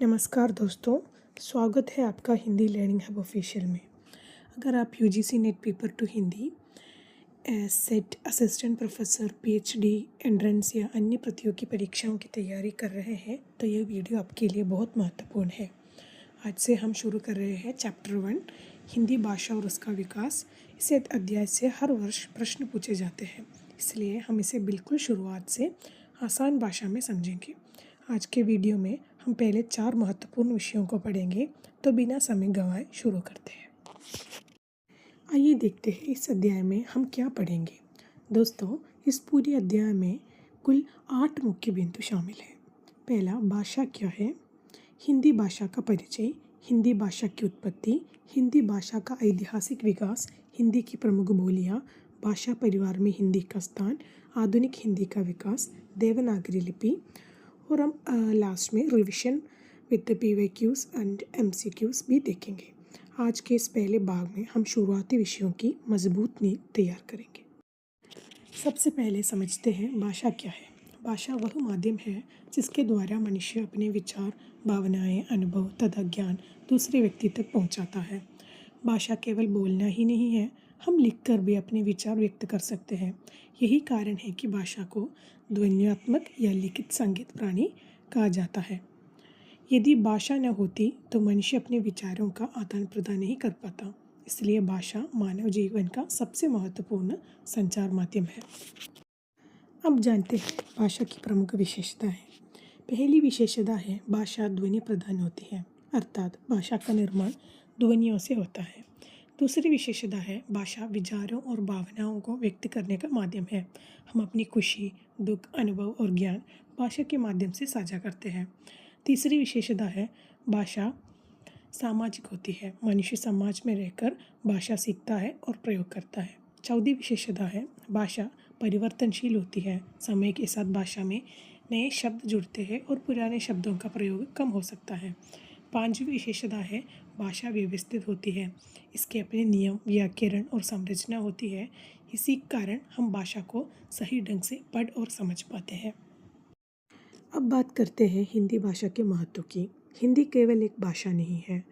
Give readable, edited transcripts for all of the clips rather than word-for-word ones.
नमस्कार दोस्तों, स्वागत है आपका हिंदी लर्निंग हब ऑफिशियल में। अगर आप UGC net paper two Hindi, set, assistant professor, PhD, entrance या अन्य प्रतियोगी परीक्षाओं की तैयारी कर रहे हैं तो यह वीडियो आपके लिए बहुत महत्वपूर्ण है। आज से हम शुरू कर रहे हैं चैप्टर 1 हिंदी भाषा और उसका विकास। इस अध्याय से हर वर्ष प्रश्न पूछे जाते हैं, इसलिए हम इसे बिल्कुल शुरुआत से आसान भाषा में समझेंगे। आज के वीडियो में हम पहले 4 महत्वपूर्ण विषयों को पढ़ेंगे, तो बिना समय गंवाए शुरू करते हैं। आइए देखते हैं इस अध्याय में हम क्या पढ़ेंगे। दोस्तों, इस पूरे अध्याय में कुल 8 मुख्य बिंदु शामिल हैं। पहला, भाषा क्या है, हिंदी भाषा का परिचय, हिंदी भाषा की उत्पत्ति, हिंदी भाषा का ऐतिहासिक विकास, हिंदी की प्रमुख बोलियाँ, भाषा परिवार में हिंदी का स्थान, आधुनिक हिंदी का विकास, देवनागरी लिपि, और हम लास्ट में revision with the PYQs and MCQs भी देखेंगे। आज के इस पहले भाग में हम शुरुआती विषयों की मजबूत नींव तैयार करेंगे। सबसे पहले समझते हैं भाषा क्या है। भाषा वह माध्यम है जिसके द्वारा मनुष्य अपने विचार, भावनाएं, अनुभव तथा ज्ञान दूसरे व्यक्ति तक पहुंचाता है। भाषा केवल बोलना ही नहीं है, हम लिखकर भी अपने विचार व्यक्त कर सकते हैं। यही कारण है कि भाषा को ध्वन्यात्मक या लिखित संगीत प्राणी कहा जाता है। यदि भाषा न होती तो मनुष्य अपने विचारों का आदान प्रदान नहीं कर पाता। इसलिए भाषा मानव जीवन का सबसे महत्वपूर्ण संचार माध्यम है। अब जानते हैं भाषा की प्रमुख विशेषताएं। पहली विशेषता है भाषा ध्वनि प्रधान होती है, अर्थात भाषा का निर्माण ध्वनियों से होता है। दूसरी विशेषता है भाषा विचारों और भावनाओं को व्यक्त करने का माध्यम है। हम अपनी खुशी, दुख, अनुभव और ज्ञान भाषा के माध्यम से साझा करते हैं। तीसरी विशेषता है भाषा सामाजिक होती है। मनुष्य समाज में रहकर भाषा सीखता है और प्रयोग करता है। चौथी विशेषता है भाषा परिवर्तनशील होती है। समय के साथ भाषा में नए शब्द जुड़ते हैं और पुराने शब्दों का प्रयोग कम हो सकता है। पांचवी विशेषता है भाषा व्यवस्थित होती है। इसके अपने नियम, व्याकरण और संरचना होती है। इसी कारण हम भाषा को सही ढंग से पढ़ और समझ पाते हैं। अब बात करते हैं हिंदी भाषा के महत्व की। हिंदी केवल एक भाषा नहीं है,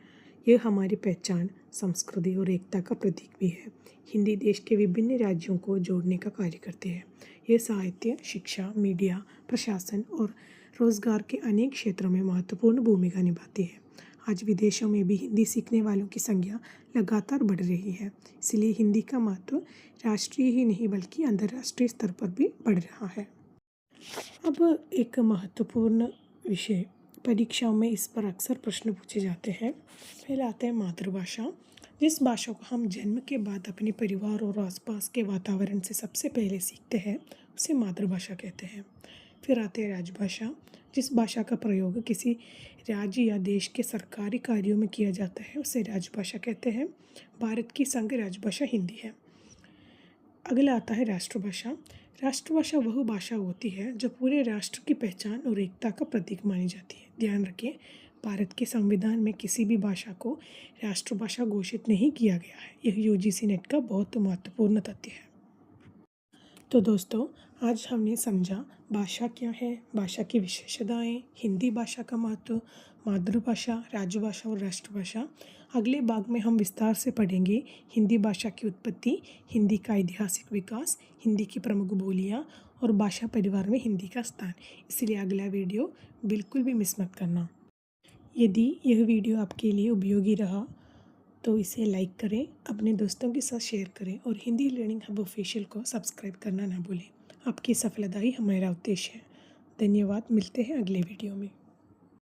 यह हमारी पहचान, संस्कृति और एकता का प्रतीक भी है। हिंदी देश के विभिन्न राज्यों को जोड़ने का कार्य करती है। यह साहित्य, शिक्षा, मीडिया, प्रशासन और रोजगार के अनेक क्षेत्रों में महत्वपूर्ण भूमिका निभाती है। आज विदेशों में भी हिंदी सीखने वालों की संख्या लगातार बढ़ रही है। इसलिए हिंदी का महत्व राष्ट्रीय ही नहीं बल्कि अंतर्राष्ट्रीय स्तर पर भी बढ़ रहा है। अब एक महत्वपूर्ण विषय, परीक्षाओं में इस पर अक्सर प्रश्न पूछे जाते हैं। पहले आता है मातृभाषा। जिस भाषा को हम जन्म के बाद अपने परिवार और आसपास के वातावरण से सबसे पहले सीखते हैं उसे मातृभाषा कहते हैं। फिर आते हैं राजभाषा। जिस भाषा का प्रयोग किसी राज्य या देश के सरकारी कार्यों में किया जाता है उसे राजभाषा कहते हैं। भारत की संघ राजभाषा हिंदी है। अगला आता है राष्ट्रभाषा। राष्ट्रभाषा वह भाषा होती है जो पूरे राष्ट्र की पहचान और एकता का प्रतीक मानी जाती है। ध्यान रखें, भारत के संविधान में किसी भी भाषा को राष्ट्रभाषा घोषित नहीं किया गया है। यह यूजीसी नेट का बहुत महत्वपूर्ण तथ्य है। तो दोस्तों, आज हमने समझा भाषा क्या है, भाषा की विशेषताएं, हिंदी भाषा का महत्व, मातृभाषा, राजभाषा और राष्ट्रभाषा। अगले भाग में हम विस्तार से पढ़ेंगे हिंदी भाषा की उत्पत्ति, हिंदी का ऐतिहासिक विकास, हिंदी की प्रमुख बोलियाँ और भाषा परिवार में हिंदी का स्थान। इसलिए अगला वीडियो बिल्कुल भी मिस मत करना। यदि यह वीडियो आपके लिए उपयोगी रहा तो इसे लाइक करें, अपने दोस्तों के साथ शेयर करें और हिंदी लर्निंग हब ऑफिशियल को सब्सक्राइब करना ना भूलें। आपकी सफलता ही हमारा उद्देश्य है। धन्यवाद, मिलते हैं अगले वीडियो में।